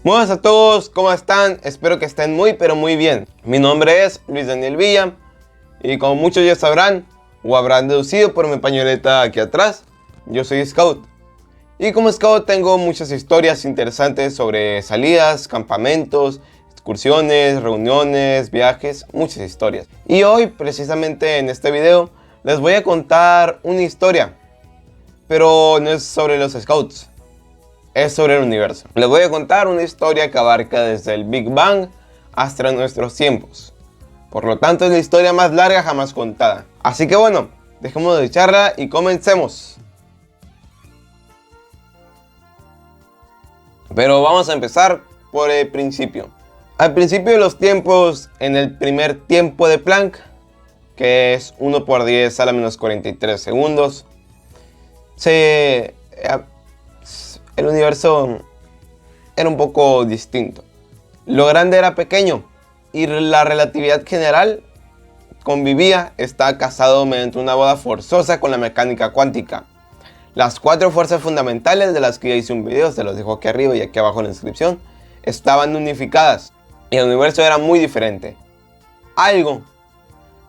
Buenas a todos, ¿cómo están? Espero que estén muy pero muy bien. Mi nombre es Luis Daniel Villa y como muchos ya sabrán o habrán deducido por mi pañoleta aquí atrás, yo soy Scout. Y como Scout tengo muchas historias interesantes sobre salidas, campamentos, excursiones, reuniones, viajes, muchas historias. Y hoy precisamente en este video les voy a contar una historia, pero no es sobre los Scouts. Es sobre el universo. Les voy a contar una historia que abarca desde el Big Bang hasta nuestros tiempos. Por lo tanto es la historia más larga jamás contada. Así que bueno, dejemos de charla y comencemos. Pero vamos a empezar por el principio. Al principio de los tiempos, en el primer tiempo de Planck, que es 1 por 10 a la menos 43 segundos, el universo era un poco distinto. Lo grande era pequeño y la relatividad general estaba casado mediante una boda forzosa con la mecánica cuántica. Las 4 fuerzas fundamentales de las que ya hice un video, se los dejo aquí arriba y aquí abajo en la descripción, estaban unificadas y el universo era muy diferente. Algo,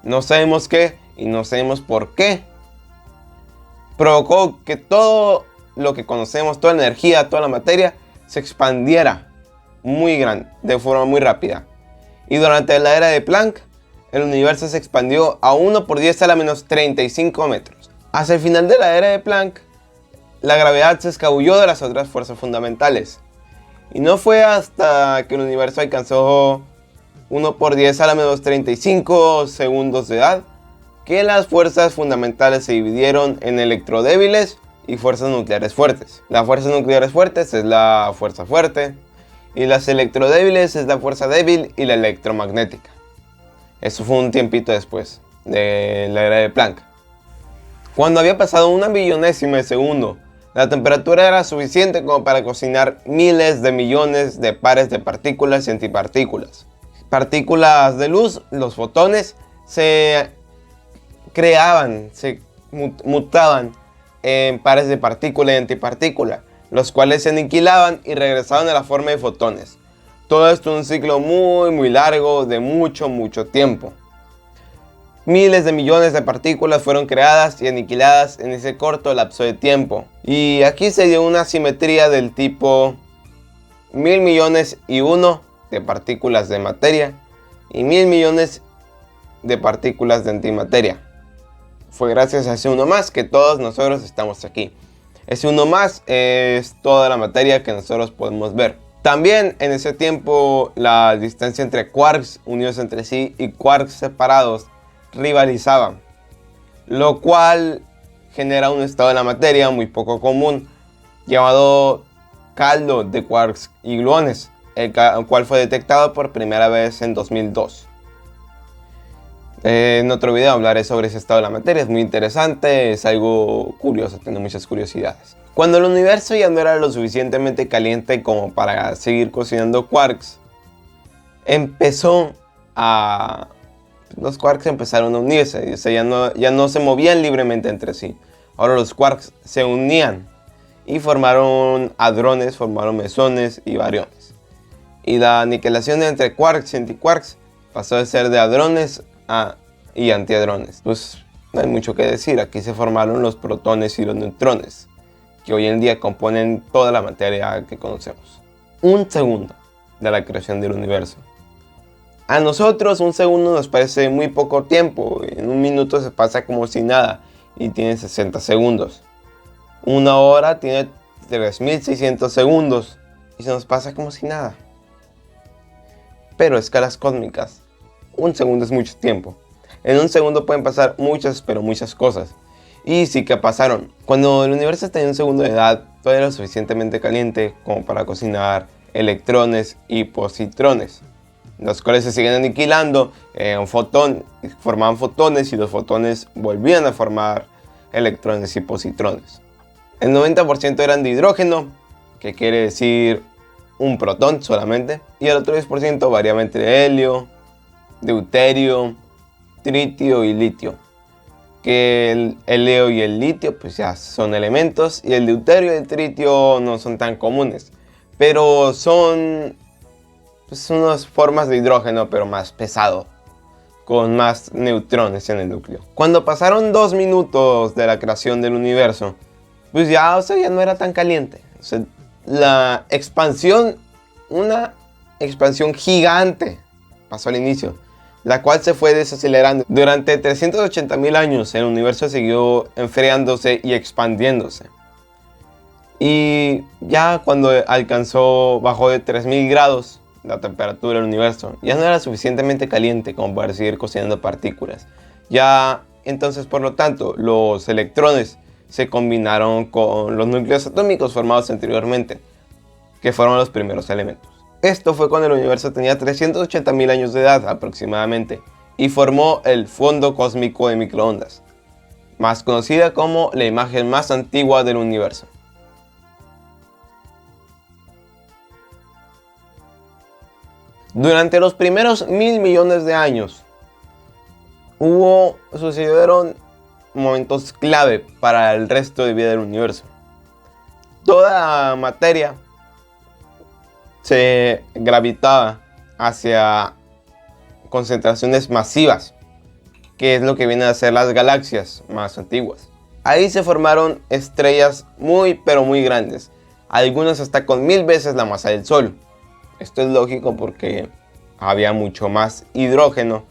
no sabemos qué y no sabemos por qué, provocó que todo lo que conocemos, toda la energía, toda la materia, se expandiera muy grande, de forma muy rápida. Y durante la era de Planck, el universo se expandió a 1 por 10 a la menos 35 metros. Hacia el final de la era de Planck, la gravedad se escabulló de las otras fuerzas fundamentales. Y no fue hasta que el universo alcanzó 1 por 10 a la menos 35 segundos de edad, que las fuerzas fundamentales se dividieron en electrodébiles y fuerzas nucleares fuertes. Las fuerzas nucleares fuertes es la fuerza fuerte y las electrodébiles es la fuerza débil y la electromagnética. Eso fue un tiempito después de la era de Planck. Cuando había pasado 1/1000ª de segundo, la temperatura era suficiente como para cocinar miles de millones de pares de partículas y antipartículas. Partículas de luz, los fotones, se creaban, se mutaban en pares de partícula y antipartícula, los cuales se aniquilaban y regresaban a la forma de fotones. Todo esto en un ciclo muy largo de mucho tiempo. Miles de millones de partículas fueron creadas y aniquiladas en ese corto lapso de tiempo. Y aquí se dio una simetría del tipo 1000 millones y uno de partículas de materia y 1000 millones de partículas de antimateria. Fue gracias a ese uno más que todos nosotros estamos aquí. Ese uno más es toda la materia que nosotros podemos ver. También en ese tiempo la distancia entre quarks unidos entre sí y quarks separados rivalizaban, lo cual genera un estado de la materia muy poco común llamado caldo de quarks y gluones, el cual fue detectado por primera vez en 2002. En otro video hablaré sobre ese estado de la materia, es muy interesante, es algo curioso, tiene muchas curiosidades. Cuando el universo ya no era lo suficientemente caliente como para seguir cocinando quarks, los quarks empezaron a unirse, o sea, ya no se movían libremente entre sí. Ahora los quarks se unían y formaron hadrones, formaron mesones y bariones. Y la aniquilación entre quarks y antiquarks pasó de ser de hadrones y antihadrones. Pues no hay mucho que decir, aquí se formaron los protones y los neutrones, que hoy en día componen toda la materia que conocemos. Un segundo de la creación del universo. A nosotros un segundo nos parece muy poco tiempo, en un minuto se pasa como si nada y tiene 60 segundos. Una hora tiene 3600 segundos y se nos pasa como si nada. Pero a escalas cósmicas, un segundo es mucho tiempo. En un segundo pueden pasar muchas cosas. Y sí que pasaron. Cuando el universo tenía un segundo de edad, todo era lo suficientemente caliente como para cocinar electrones y positrones, los cuales se siguen aniquilando formaban fotones y los fotones volvían a formar electrones y positrones. El 90% eran de hidrógeno, que quiere decir un protón solamente, y el otro 10% variaba entre helio, deuterio, tritio y litio. Que el helio y el litio pues ya son elementos, y el deuterio y el tritio no son tan comunes, pero son pues, unas formas de hidrógeno, pero más pesado, con más neutrones en el núcleo. Cuando pasaron 2 minutos de la creación del universo, pues ya, ya no era tan caliente. La expansión, una expansión gigante pasó al inicio, la cual se fue desacelerando. Durante 380.000 años el universo siguió enfriándose y expandiéndose. Y ya cuando bajó de 3000 grados la temperatura del universo, ya no era suficientemente caliente como para seguir cocinando partículas. Ya entonces, por lo tanto, los electrones se combinaron con los núcleos atómicos formados anteriormente, que fueron los primeros elementos. Esto fue cuando el universo tenía 380.000 años de edad aproximadamente y formó el fondo cósmico de microondas, más conocida como la imagen más antigua del universo. Durante los primeros 1000 millones de años sucedieron momentos clave para el resto de vida del universo. Toda materia se gravitaba hacia concentraciones masivas, que es lo que vienen a ser las galaxias más antiguas. Ahí se formaron estrellas muy pero muy grandes, algunas hasta con 1000 veces la masa del Sol. Esto es lógico porque había mucho más hidrógeno,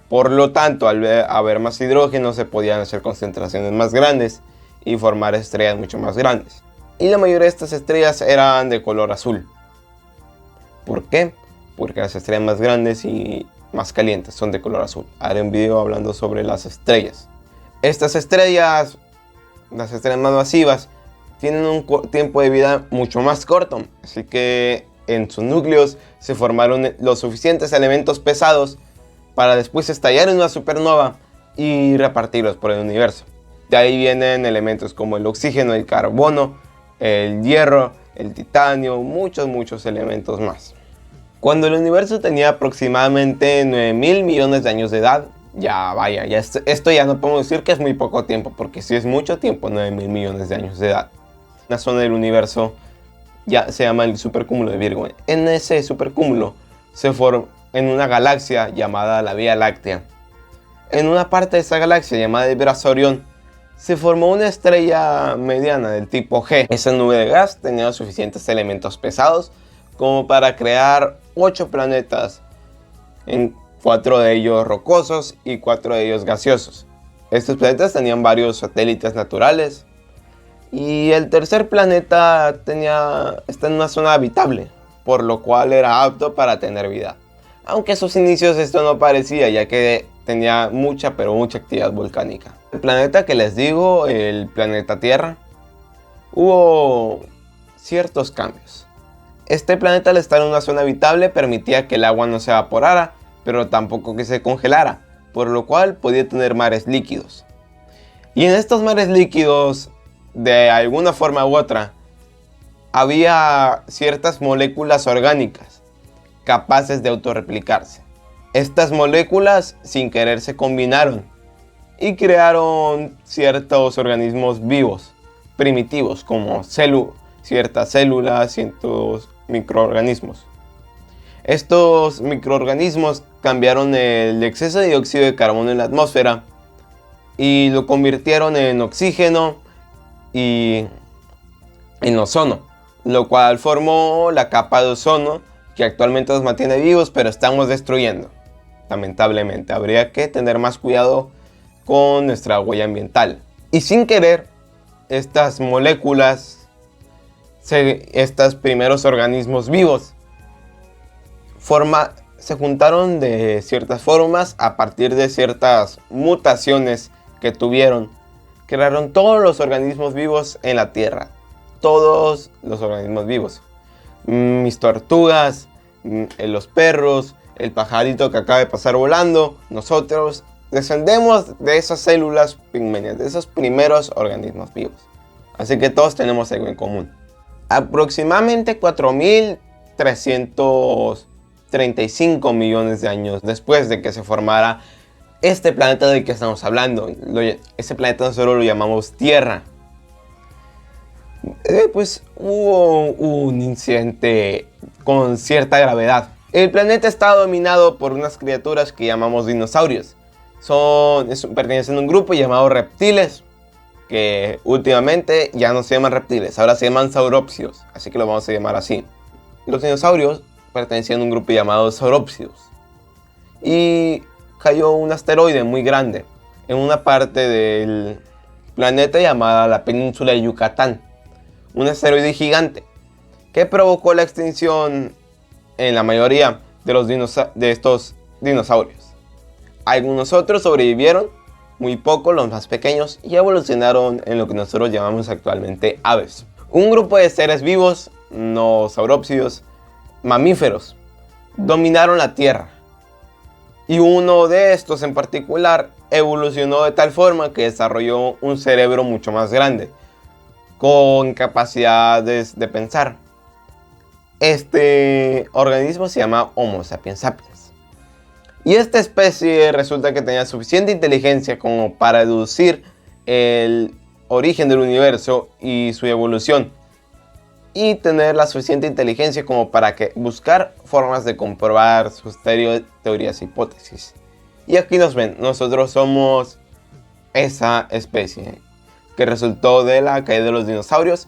por lo tanto al haber más hidrógeno se podían hacer concentraciones más grandes y formar estrellas mucho más grandes. Y la mayoría de estas estrellas eran de color azul. ¿Por qué? Porque las estrellas más grandes y más calientes son de color azul. Haré un video hablando sobre las estrellas. Estas estrellas, las estrellas más masivas, tienen un tiempo de vida mucho más corto. Así que en sus núcleos se formaron los suficientes elementos pesados para después estallar en una supernova y repartirlos por el universo. De ahí vienen elementos como el oxígeno, el carbono, el hierro, el titanio, muchos elementos más. Cuando el universo tenía aproximadamente 9.000 millones de años de edad, esto ya no podemos decir que es muy poco tiempo, porque sí es mucho tiempo, 9.000 millones de años de edad. Una zona del universo ya se llama el supercúmulo de Virgo. En ese supercúmulo se formó en una galaxia llamada la Vía Láctea. En una parte de esa galaxia llamada el Brazo Orión se formó una estrella mediana del tipo G. Esa nube de gas tenía los suficientes elementos pesados como para crear 8 planetas, en 4 de ellos rocosos y 4 de ellos gaseosos. Estos planetas tenían varios satélites naturales y el tercer planeta está en una zona habitable, por lo cual era apto para tener vida. Aunque a sus inicios esto no parecía, ya que tenía mucha actividad volcánica. El planeta que les digo, el planeta Tierra, hubo ciertos cambios. Este planeta, al estar en una zona habitable, permitía que el agua no se evaporara, pero tampoco que se congelara, por lo cual podía tener mares líquidos. Y en estos mares líquidos, de alguna forma u otra, había ciertas moléculas orgánicas capaces de autorreplicarse. Estas moléculas sin querer se combinaron y crearon ciertos organismos vivos, primitivos, como ciertas células, ciertos microorganismos. Estos microorganismos cambiaron el exceso de dióxido de carbono en la atmósfera y lo convirtieron en oxígeno y en ozono, lo cual formó la capa de ozono que actualmente nos mantiene vivos, pero estamos destruyendo. Lamentablemente, habría que tener más cuidado con nuestra huella ambiental. Y sin querer, estas moléculas, estos primeros organismos vivos, se juntaron de ciertas formas a partir de ciertas mutaciones que tuvieron. Crearon todos los organismos vivos en la Tierra. Todos los organismos vivos. Mis tortugas, los perros, el pajarito que acaba de pasar volando. Nosotros descendemos de esas células pigmeas, de esos primeros organismos vivos. Así que todos tenemos algo en común. Aproximadamente 4.335 millones de años después de que se formara este planeta del que estamos hablando. Ese planeta nosotros lo llamamos Tierra. Pues hubo un incidente con cierta gravedad. El planeta está dominado por unas criaturas que llamamos dinosaurios. Pertenecen a un grupo llamado reptiles, que últimamente ya no se llaman reptiles, ahora se llaman saurópsidos, así que lo vamos a llamar así. Los dinosaurios pertenecían a un grupo llamado saurópsidos. Y cayó un asteroide muy grande en una parte del planeta llamada la península de Yucatán. Un asteroide gigante que provocó la extinción en la mayoría de estos dinosaurios. Algunos otros sobrevivieron, muy pocos, los más pequeños, y evolucionaron en lo que nosotros llamamos actualmente aves. Un grupo de seres vivos, no saurópsidos, mamíferos, dominaron la Tierra. Y uno de estos en particular evolucionó de tal forma que desarrolló un cerebro mucho más grande, con capacidades de pensar. Este organismo se llama Homo sapiens sapiens. Y esta especie resulta que tenía suficiente inteligencia como para deducir el origen del universo y su evolución. Y tener la suficiente inteligencia como para buscar formas de comprobar sus teorías e hipótesis. Y aquí nos ven, nosotros somos esa especie que resultó de la caída de los dinosaurios,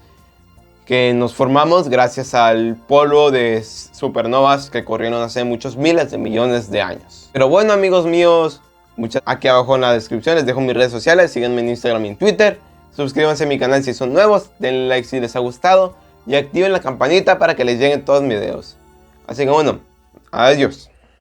que nos formamos gracias al polvo de supernovas que ocurrieron hace muchos miles de millones de años. Pero bueno, amigos míos, aquí abajo en la descripción les dejo mis redes sociales, síganme en Instagram y en Twitter, suscríbanse a mi canal si son nuevos, denle like si les ha gustado y activen la campanita para que les lleguen todos mis videos. Así que bueno, adiós.